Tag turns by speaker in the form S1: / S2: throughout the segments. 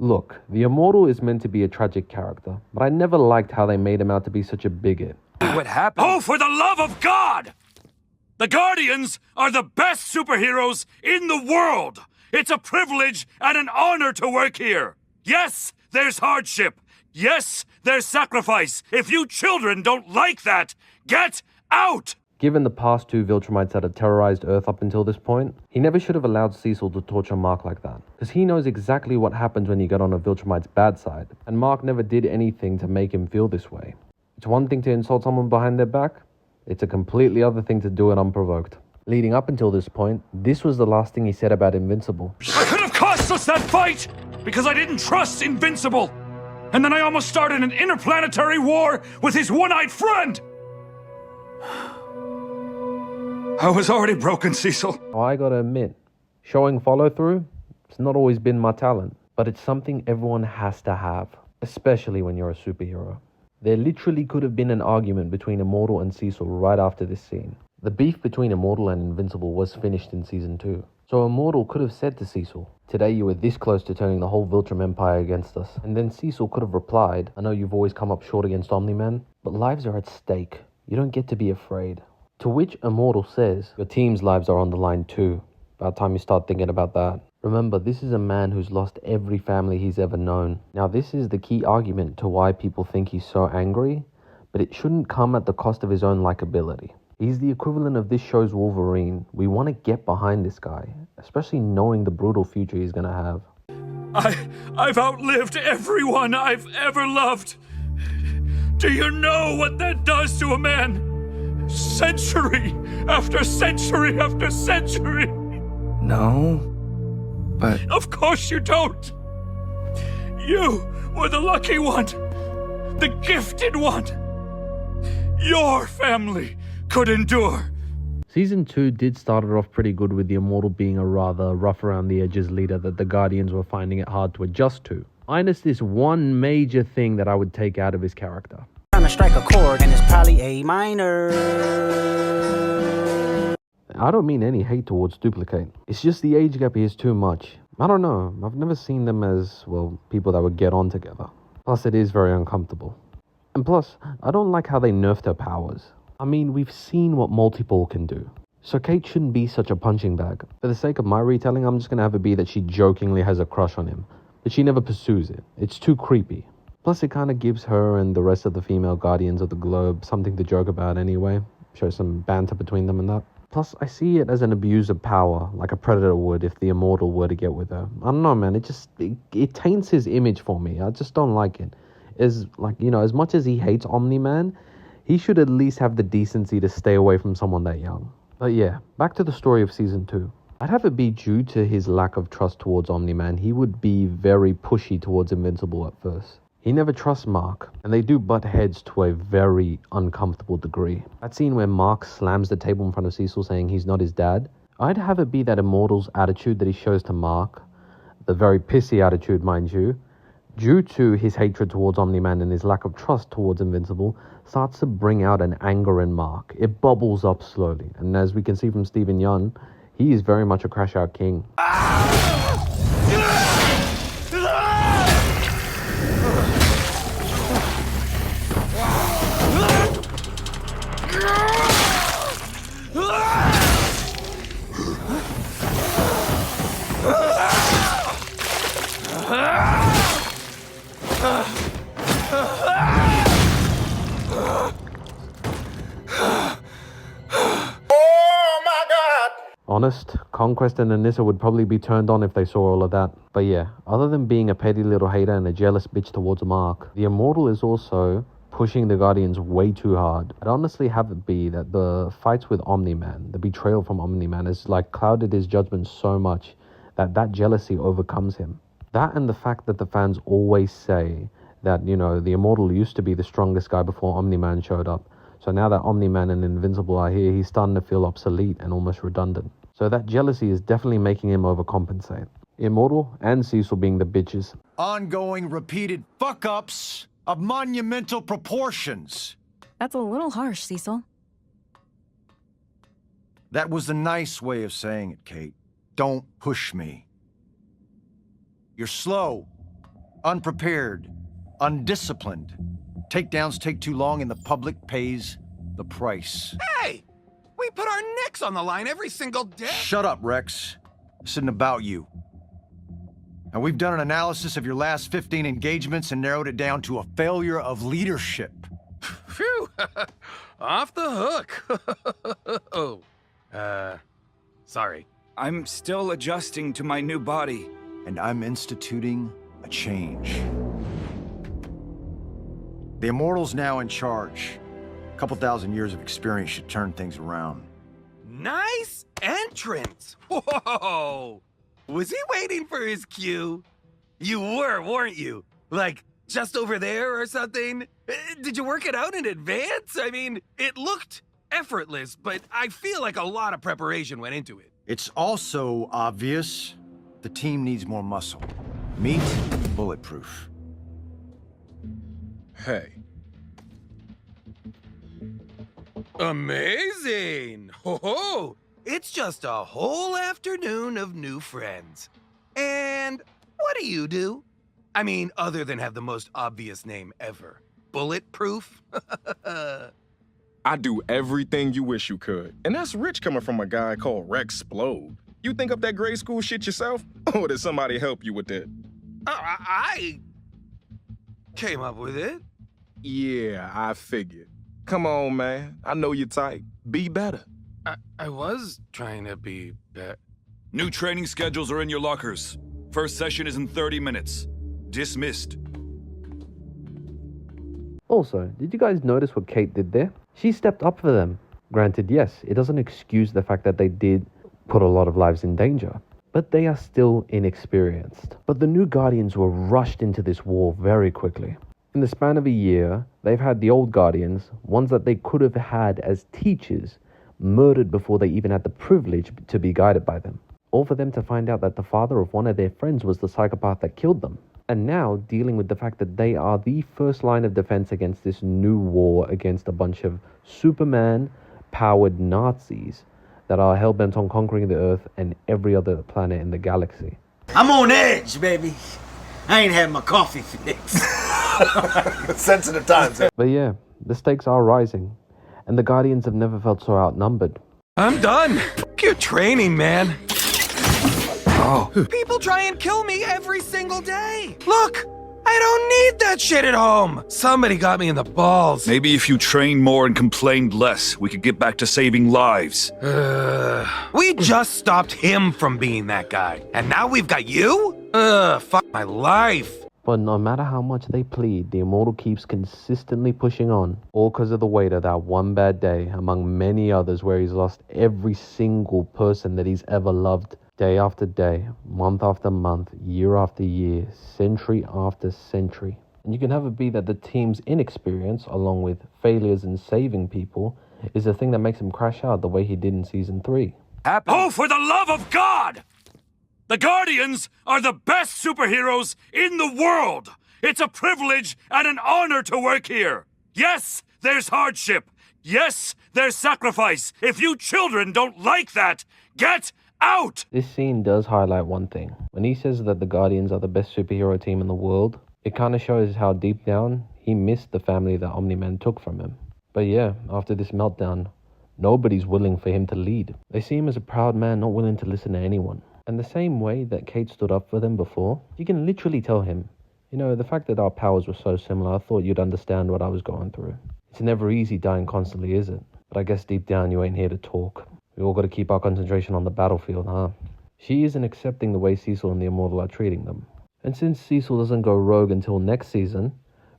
S1: Look, the Immortal is meant to be a tragic character, but I never liked how they made him out to be such a bigot.
S2: What happened?
S3: Oh, for the love of God! The Guardians are the best superheroes in the world! It's a privilege and an honor to work here! Yes, there's hardship. Yes, there's sacrifice. If you children don't like that, get out!
S1: Given the past two Viltrumites that had terrorized Earth up until this point, he never should have allowed Cecil to torture Mark like that. Because he knows exactly what happens when you get on a Viltrumite's bad side, and Mark never did anything to make him feel this way. It's one thing to insult someone behind their back, it's a completely other thing to do it unprovoked. Leading up until this point, this was the last thing he said about Invincible.
S3: I could have cost us that fight because I didn't trust Invincible. And then I almost started an interplanetary war with his one-eyed friend. I was already broken, Cecil.
S1: I gotta admit, showing follow-through, it's not always been my talent, but it's something everyone has to have, especially when you're a superhero. There literally could have been an argument between Immortal and Cecil right after this scene. The beef between Immortal and Invincible was finished in Season 2. So Immortal could have said to Cecil, "Today you were this close to turning the whole Viltrum Empire against us." And then Cecil could have replied, "I know you've always come up short against Omni-Man, but lives are at stake. You don't get to be afraid." To which Immortal says, "Your team's lives are on the line too. About time you start thinking about that." Remember, this is a man who's lost every family he's ever known. Now this is the key argument to why people think he's so angry, but it shouldn't come at the cost of his own likability. He's the equivalent of this show's Wolverine. We want to get behind this guy, especially knowing the brutal future he's gonna have.
S3: I've outlived everyone I've ever loved. Do you know what that does to a man? Century after century after century.
S2: No, but...
S3: Of course you don't. You were the lucky one. The gifted one. Your family could endure.
S1: Season 2 did start it off pretty good with the Immortal being a rather rough around the edges leader that the Guardians were finding it hard to adjust to. Minus this one major thing that I would take out of his character.
S4: Trying to strike a chord and it's probably A minor.
S1: I don't mean any hate towards Duplicate. It's just the age gap is too much. I don't know, I've never seen them as, well, people that would get on together. Plus it is very uncomfortable. And plus, I don't like how they nerfed her powers. I mean, we've seen what Multipole can do. So Kate shouldn't be such a punching bag. For the sake of my retelling, I'm just gonna have it be that she jokingly has a crush on him, but she never pursues it. It's too creepy. Plus it kinda gives her and the rest of the female Guardians of the Globe something to joke about anyway. Show some banter between them and that. Plus, I see it as an abuse of power, like a Predator would if the Immortal were to get with her. I don't know, man, it taints his image for me. I just don't like it. As much as he hates Omni-Man, he should at least have the decency to stay away from someone that young. But yeah, back to the story of Season 2. I'd have it be due to his lack of trust towards Omni-Man, he would be very pushy towards Invincible at first. He never trusts Mark, and they do butt heads to a very uncomfortable degree. That scene where Mark slams the table in front of Cecil saying he's not his dad, I'd have it be that Immortal's attitude that he shows to Mark, the very pissy attitude mind you, due to his hatred towards Omni-Man and his lack of trust towards Invincible, starts to bring out an anger in Mark. It bubbles up slowly, and as we can see from Steven Yeun, he is very much a crash-out king. Honest, Conquest and Anissa would probably be turned on if they saw all of that. But yeah, other than being a petty little hater and a jealous bitch towards Mark, the Immortal is also pushing the Guardians way too hard. I'd honestly have it be that the fights with Omni-Man, the betrayal from Omni-Man, has clouded his judgment so much that jealousy overcomes him. That and the fact that the fans always say that, the Immortal used to be the strongest guy before Omni-Man showed up. So now that Omni-Man and Invincible are here, he's starting to feel obsolete and almost redundant. So that jealousy is definitely making him overcompensate. Immortal and Cecil being the bitches.
S5: Ongoing repeated fuck-ups of monumental proportions.
S6: That's a little harsh, Cecil.
S5: That was a nice way of saying it, Kate. Don't push me. You're slow, unprepared, undisciplined. Takedowns take too long and the public pays the price.
S7: Hey! We put our necks on the line every single day.
S5: Shut up, Rex. This isn't about you. Now, we've done an analysis of your last 15 engagements and narrowed it down to a failure of leadership.
S7: Phew! Off the hook. Oh. Sorry.
S2: I'm still adjusting to my new body.
S5: And I'm instituting a change. The Immortal's now in charge. A couple thousand years of experience should turn things around.
S7: Nice entrance! Whoa! Was he waiting for his cue? You were, weren't you? Like, just over there or something? Did you work it out in advance? I mean, it looked effortless, but I feel like a lot of preparation went into it.
S5: It's also obvious the team needs more muscle. Meat, bulletproof.
S8: Hey.
S7: Amazing! Ho ho! It's just a whole afternoon of new friends. And what do you do? I mean, other than have the most obvious name ever. Bulletproof?
S8: I do everything you wish you could. And that's rich coming from a guy called Rexplode. You think up that grade school shit yourself? Or did somebody help you with that?
S7: I came up with it.
S8: Yeah, I figured. Come on, man. I know you're tight. Be better.
S7: I was trying to be better.
S3: New training schedules are in your lockers. First session is in 30 minutes. Dismissed.
S1: Also, did you guys notice what Kate did there? She stepped up for them. Granted, yes, it doesn't excuse the fact that they did put a lot of lives in danger, but they are still inexperienced. But the new Guardians were rushed into this war very quickly. In the span of a year, they've had the old Guardians, ones that they could have had as teachers, murdered before they even had the privilege to be guided by them. All for them to find out that the father of one of their friends was the psychopath that killed them. And now dealing with the fact that they are the first line of defense against this new war against a bunch of Superman-powered Nazis that are hell-bent on conquering the Earth and every other planet in the galaxy.
S4: I'm on edge, baby. I ain't had my coffee fix.
S8: Sensitive times.
S1: But yeah, the stakes are rising, and the Guardians have never felt so outnumbered.
S7: I'm done. Good training, man. Oh. People try and kill me every single day. Look, I don't need that shit at home. Somebody got me in the balls.
S3: Maybe if you trained more and complained less, we could get back to saving lives.
S7: We just stopped him from being that guy. And now we've got you? Fuck my life.
S1: But no matter how much they plead, the Immortal keeps consistently pushing on, all because of the weight of that one bad day, among many others where he's lost every single person that he's ever loved, day after day, month after month, year after year, century after century. And you can have it be that the team's inexperience, along with failures in saving people, is the thing that makes him crash out the way he did in Season 3.
S3: Oh, for the love of God! The Guardians are the best superheroes in the world! It's a privilege and an honor to work here! Yes, there's hardship! Yes, there's sacrifice! If you children don't like that, get out!
S1: This scene does highlight one thing. When he says that the Guardians are the best superhero team in the world, it kind of shows how deep down he missed the family that Omni-Man took from him. But yeah, after this meltdown, nobody's willing for him to lead. They see him as a proud man not willing to listen to anyone. And the same way that Kate stood up for them before, you can literally tell him, you know, the fact that our powers were so similar, I thought you'd understand what I was going through. It's never easy dying constantly, is it? But I guess deep down you ain't here to talk. We all got to keep our concentration on the battlefield, huh? She isn't accepting the way Cecil and the Immortal are treating them. And since Cecil doesn't go rogue until next season,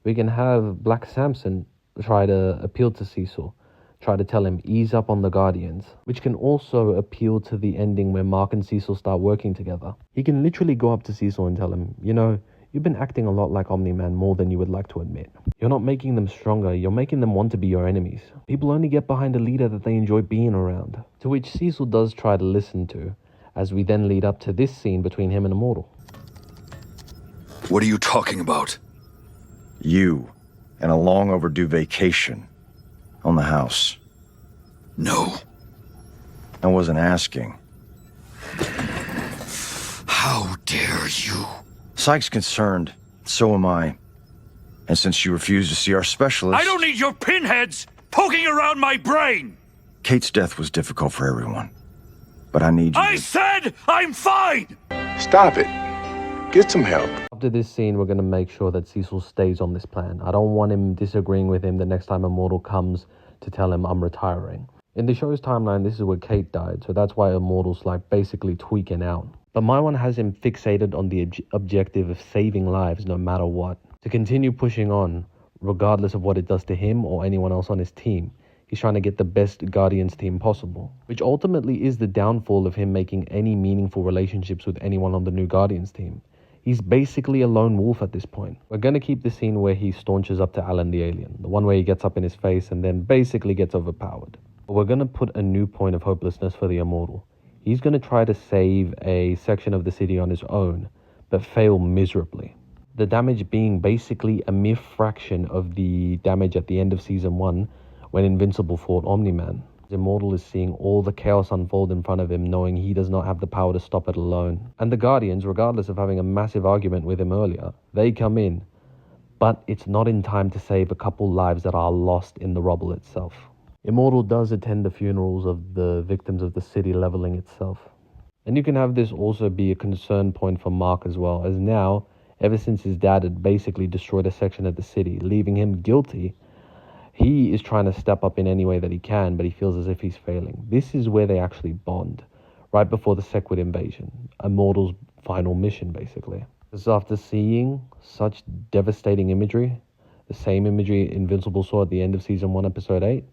S1: we can have Black Samson try to appeal to Cecil. Try to tell him, ease up on the Guardians, which can also appeal to the ending where Mark and Cecil start working together. He can literally go up to Cecil and tell him, you know, you've been acting a lot like Omni-Man more than you would like to admit. You're not making them stronger, you're making them want to be your enemies. People only get behind a leader that they enjoy being around. To which Cecil does try to listen to, as we then lead up to this scene between him and Immortal.
S3: What are you talking about?
S5: You and a long overdue vacation on the house.
S3: No.
S5: I wasn't asking.
S3: How dare you?
S5: Syke's concerned So am I. And since you refused to see our specialist...
S3: I don't need your pinheads poking around my brain!
S5: Kate's death was difficult for everyone. But I need you
S3: I said I'm fine!
S9: Stop it. Get some help.
S1: After this scene, we're going to make sure that Cecil stays on this plan. I don't want him disagreeing with him the next time Immortal comes to tell him I'm retiring. In the show's timeline, this is where Kate died, so that's why Immortal's like basically tweaking out. But my one has him fixated on the objective of saving lives no matter what. To continue pushing on, regardless of what it does to him or anyone else on his team. He's trying to get the best Guardians team possible, which ultimately is the downfall of him making any meaningful relationships with anyone on the new Guardians team. He's basically a lone wolf at this point. We're going to keep the scene where he staunches up to Alan the alien, the one where he gets up in his face and then basically gets overpowered. But we're going to put a new point of hopelessness for the Immortal. He's going to try to save a section of the city on his own, but fail miserably. The damage being basically a mere fraction of the damage at the end of Season 1 when Invincible fought Omni-Man. Immortal is seeing all the chaos unfold in front of him, knowing he does not have the power to stop it alone. And the Guardians, regardless of having a massive argument with him earlier, they come in. But it's not in time to save a couple lives that are lost in the rubble itself. Immortal does attend the funerals of the victims of the city leveling itself. And you can have this also be a concern point for Mark as well, as now, ever since his dad had basically destroyed a section of the city, leaving him guilty, he is trying to step up in any way that he can, but he feels as if he's failing. This is where they actually bond, right before the Sequid invasion, Immortal's final mission, basically. Because after seeing such devastating imagery, the same imagery Invincible saw at the end of Season 1, Episode 8,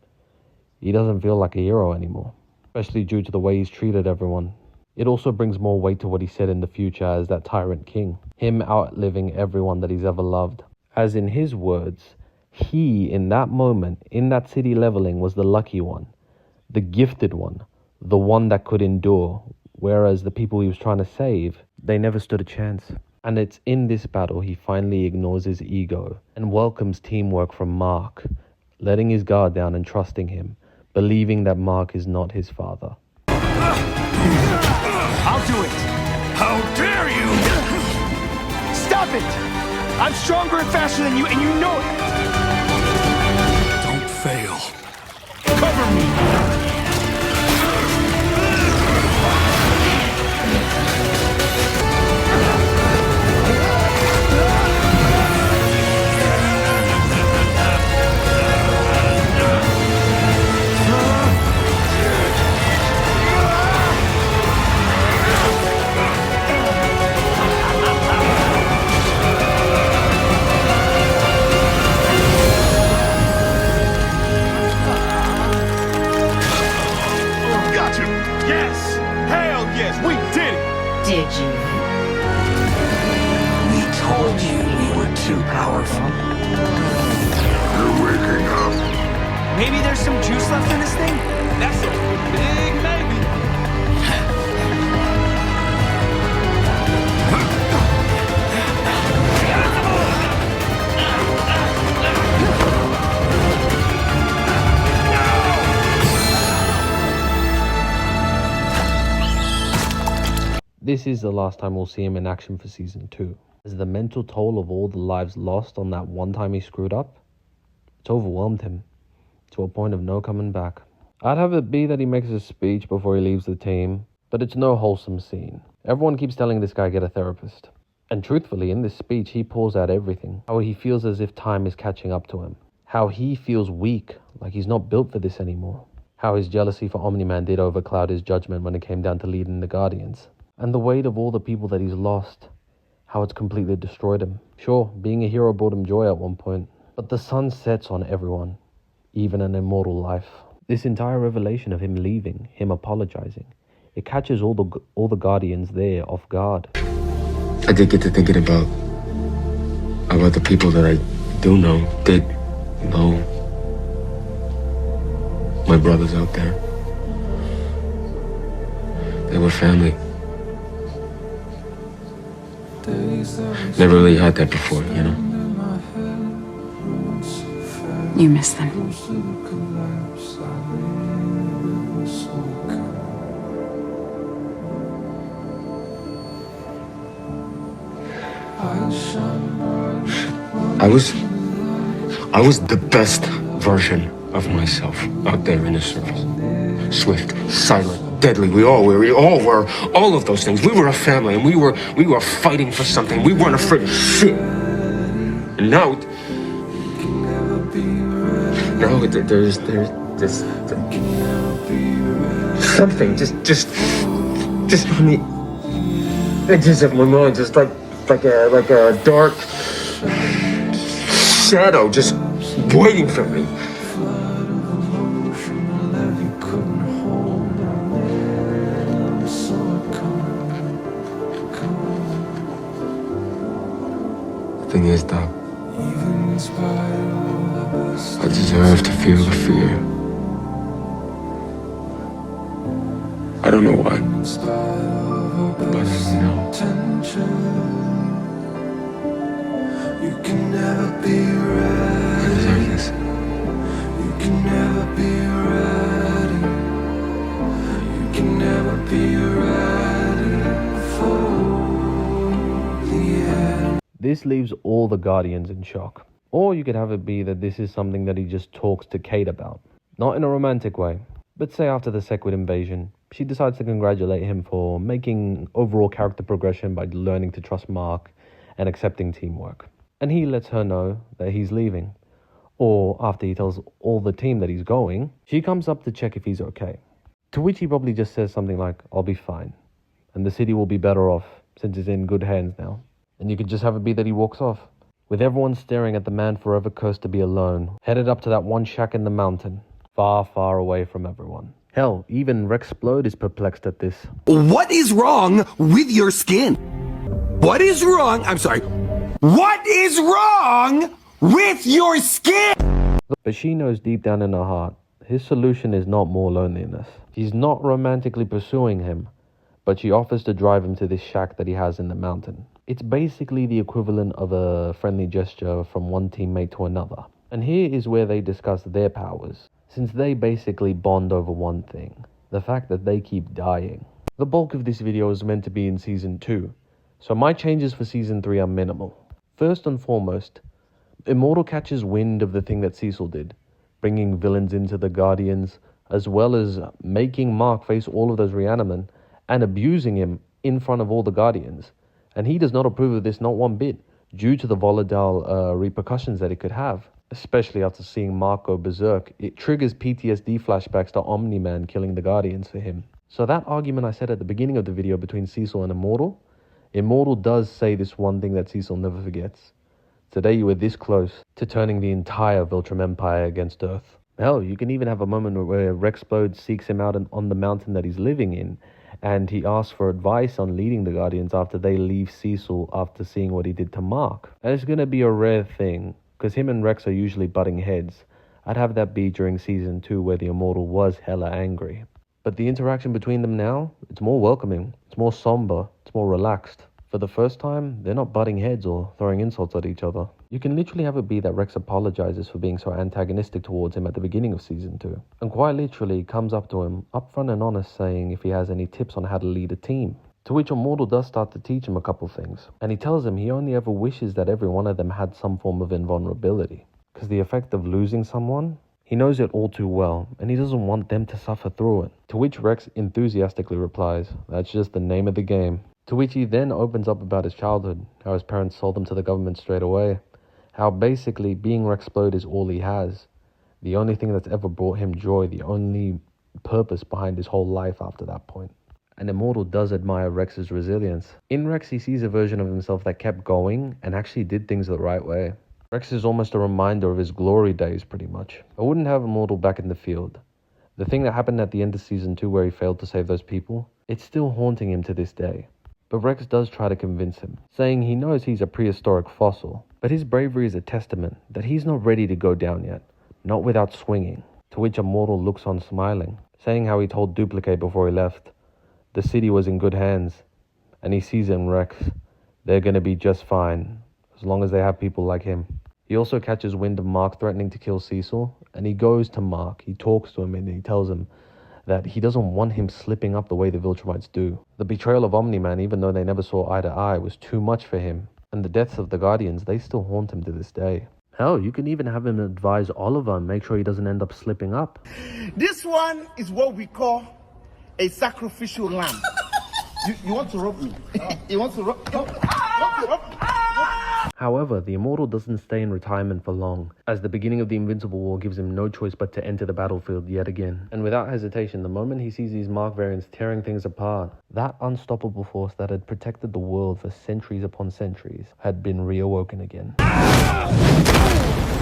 S1: he doesn't feel like a hero anymore, especially due to the way he's treated everyone. It also brings more weight to what he said in the future as that Tyrant King, him outliving everyone that he's ever loved. As in his words, he, in that moment, in that city leveling, was the lucky one, the gifted one, the one that could endure, whereas the people he was trying to save, they never stood a chance. And it's in this battle he finally ignores his ego and welcomes teamwork from Mark, letting his guard down and trusting him, believing that Mark is not his father.
S7: I'll do it!
S3: How dare you!
S7: Stop it! I'm stronger and faster than you, and you know it!
S3: Don't fail.
S7: Cover me!
S10: Did you? We told you we were too powerful.
S9: You're waking up.
S7: Maybe there's some juice left in this thing? That's a big maybe.
S1: This is the last time we'll see him in action for Season 2. As the mental toll of all the lives lost on that one time he screwed up, it's overwhelmed him to a point of no coming back. I'd have it be that he makes a speech before he leaves the team, but it's no wholesome scene. Everyone keeps telling this guy get a therapist. And truthfully, in this speech, he pours out everything. How he feels as if time is catching up to him. How he feels weak, like he's not built for this anymore. How his jealousy for Omni-Man did overcloud his judgment when it came down to leading the Guardians. And the weight of all the people that he's lost, how it's completely destroyed him. Sure, being a hero brought him joy at one point, but the sun sets on everyone, even an immortal life. This entire revelation of him leaving, him apologizing, it catches all the Guardians there off guard.
S11: I did get to thinking about the people that I do know, did know, my brothers out there. They were family. Never really had that before, you know?
S6: You miss them.
S12: I shine bright.
S11: I was the best version of myself out there in the service. Swift, silent, deadly. We all were. All of those things. We were a family, and we were fighting for something. We weren't afraid of shit. And now there's this something just on the edges of my mind, just like a dark shadow just waiting for me. The thing is, Doc, I deserve to feel the fear. I don't know why, but I know. You can never be ready. I deserve this. You can never be ready. You can never be ready for the end.
S1: This leaves all the Guardians in shock. Or you could have it be that this is something that he just talks to Kate about. Not in a romantic way, but say after the Sequid invasion, she decides to congratulate him for making overall character progression by learning to trust Mark and accepting teamwork. And he lets her know that he's leaving. Or after he tells all the team that he's going, she comes up to check if he's okay. To which he probably just says something like, "I'll be fine. And the city will be better off since it's in good hands now." And you could just have it be that he walks off. With everyone staring at the man forever cursed to be alone, headed up to that one shack in the mountain, far, far away from everyone. Hell, even Rexplode is perplexed at this.
S7: What is wrong with your skin? What is wrong? I'm sorry. What is wrong with your skin?
S1: But she knows deep down in her heart, his solution is not more loneliness. She's not romantically pursuing him, but she offers to drive him to this shack that he has in the mountain. It's basically the equivalent of a friendly gesture from one teammate to another. And here is where they discuss their powers, since they basically bond over one thing, the fact that they keep dying. The bulk of this video is meant to be in Season 2, so my changes for Season 3 are minimal. First and foremost, Immortal catches wind of the thing that Cecil did, bringing villains into the Guardians, as well as making Mark face all of those Reanimen and abusing him in front of all the Guardians. And he does not approve of this not one bit, due to the volatile repercussions that it could have. Especially after seeing Mark go berserk, it triggers PTSD flashbacks to Omni-Man killing the Guardians for him. So that argument I said at the beginning of the video between Cecil and Immortal does say this one thing that Cecil never forgets. Today you were this close to turning the entire Viltrum Empire against Earth. Hell, you can even have a moment where Rexplode seeks him out on the mountain that he's living in, and he asks for advice on leading the Guardians after they leave Cecil after seeing what he did to Mark. And it's going to be a rare thing, because him and Rex are usually butting heads. I'd have that be during Season 2 where the Immortal was hella angry. But the interaction between them now, it's more welcoming, it's more somber, it's more relaxed. For the first time, they're not butting heads or throwing insults at each other. You can literally have it be that Rex apologizes for being so antagonistic towards him at the beginning of Season 2. And quite literally comes up to him, upfront and honest, saying if he has any tips on how to lead a team. To which Immortal does start to teach him a couple things. And he tells him he only ever wishes that every one of them had some form of invulnerability. Because the effect of losing someone, he knows it all too well, and he doesn't want them to suffer through it. To which Rex enthusiastically replies, "That's just the name of the game." To which he then opens up about his childhood, how his parents sold him to the government straight away, how basically being Rexplode is all he has, the only thing that's ever brought him joy, the only purpose behind his whole life after that point. And Immortal does admire Rex's resilience. In Rex, he sees a version of himself that kept going and actually did things the right way. Rex is almost a reminder of his glory days, pretty much. I wouldn't have Immortal back in the field. The thing that happened at the end of Season 2 where he failed to save those people, it's still haunting him to this day. But Rex does try to convince him, saying he knows he's a prehistoric fossil, but his bravery is a testament that he's not ready to go down yet, not without swinging. To which Immortal looks on smiling, saying how he told Duplicate before he left, the city was in good hands, and he sees in Rex, they're gonna be just fine, as long as they have people like him. He also catches wind of Mark threatening to kill Cecil, and he goes to Mark, he talks to him, and he tells him that he doesn't want him slipping up the way the Viltrumites do. The betrayal of Omni-Man, even though they never saw eye to eye, was too much for him. And the deaths of the Guardians, they still haunt him to this day. Hell, you can even have him advise Oliver and make sure he doesn't end up slipping up.
S12: This one is what we call a sacrificial lamb. You want to rob me? You want to rob me?
S1: However, the Immortal doesn't stay in retirement for long, as the beginning of the Invincible War gives him no choice but to enter the battlefield yet again. And without hesitation, the moment he sees these Mark variants tearing things apart, that unstoppable force that had protected the world for centuries upon centuries had been reawoken again.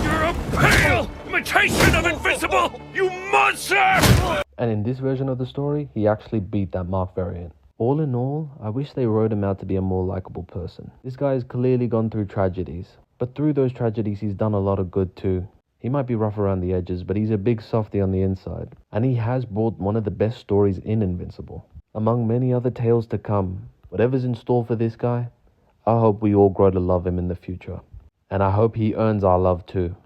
S3: You're a pale imitation of Invincible, you monster!
S1: And in this version of the story, he actually beat that Mark variant. All in all, I wish they wrote him out to be a more likable person. This guy has clearly gone through tragedies, but through those tragedies he's done a lot of good too. He might be rough around the edges, but he's a big softy on the inside. And he has brought one of the best stories in Invincible. Among many other tales to come, whatever's in store for this guy, I hope we all grow to love him in the future. And I hope he earns our love too.